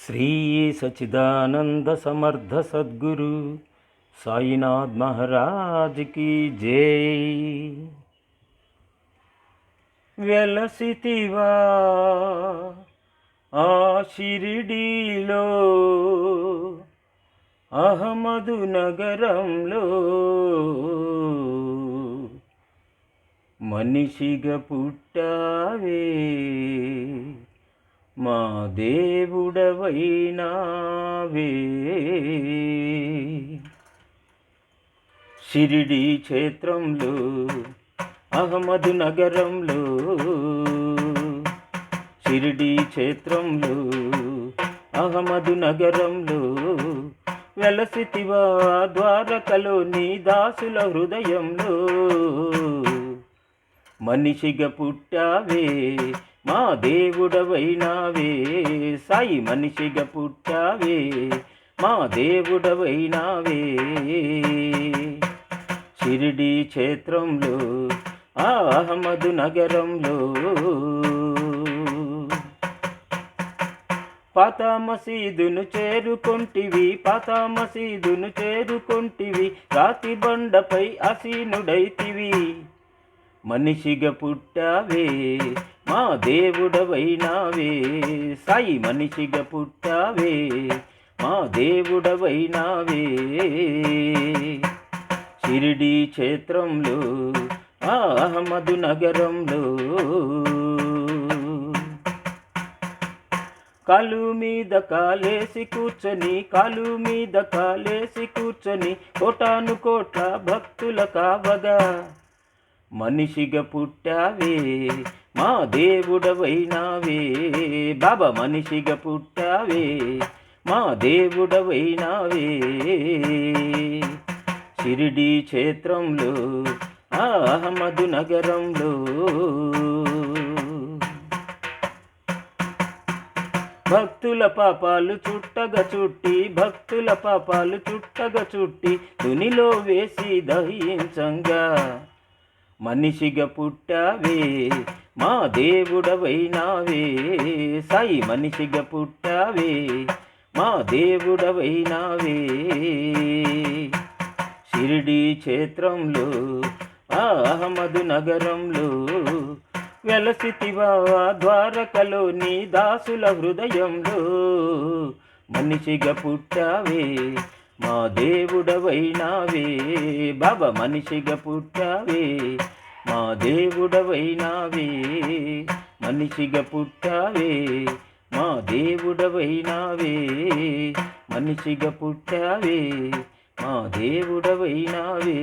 శ్రీ సచిదానంద సమర్థ సద్గురు సాయినాథ్ మహారాజ్ की జై. వెలసితివా ఆ షిరిడీలో అహమదు నగరంలో, మనిషిగా పుట్టావే మా దేవుడవైనావే. షిరిడి క్షేత్రంలో అహమదు నగరంలో, షిరిడి క్షేత్రంలో అహమదు నగరంలో, వెలసితివా ద్వారకలో నీ దాసుల హృదయంలో, మనిషిగా పుట్టావే మా దేవుడవైనావే. సాయి మనిషిగా పుట్టావే మా దేవుడవైనావే. షిరిడి క్షేత్రంలో ఆ అహమదు నగరంలో, పాత మసీదును చేరుకొంటివి, పాత మసీదును చేరుకొంటివి, రాతి బండపై అసీనుడైతివి, మనిషిగా పుట్టావే మా దేవుడవైనావే. సాయి మనిషిగా పుట్టావే మా దేవుడవైనావే. షిరిడి క్షేత్రంలో ఆ అహమదు నగరంలో, కాలు మీద కాలేసి కూర్చొని, కాలు మీద కాలేసి కూర్చొని, కోటాను కోట్ల భక్తుల కావగా, మనిషిగా పుట్టావే మా దేవుడవైనావే. బాబా మనిషిగా పుట్టావే మా దేవుడవైనావే. షిరిడి క్షేత్రంలో ఆ అహమదు నగరంలో, భక్తుల పాపాలు చుట్టగా చుట్టి, భక్తుల పాపాలు చుట్టగా చుట్టి, తునిలో వేసి దహించంగా, మనిషిగా పుట్టావే మా దేవుడవైనావే. సాయి మనిషిగా పుట్టావే మా దేవుడవైనావే. షిరిడి క్షేత్రంలో ఆ అహమదు నగరంలో, వెలసితివా ద్వారకలో నీ దాసుల హృదయంలో, మనిషిగా పుట్టావే మా దేవుడవైనావే. బాబా మనిషిగా పుట్టావే మా దేవుడవైనావే. మనిషిగా పుట్టావే మా దేవుడవైనావే. మనిషిగా పుట్టావే మా దేవుడవైనావే.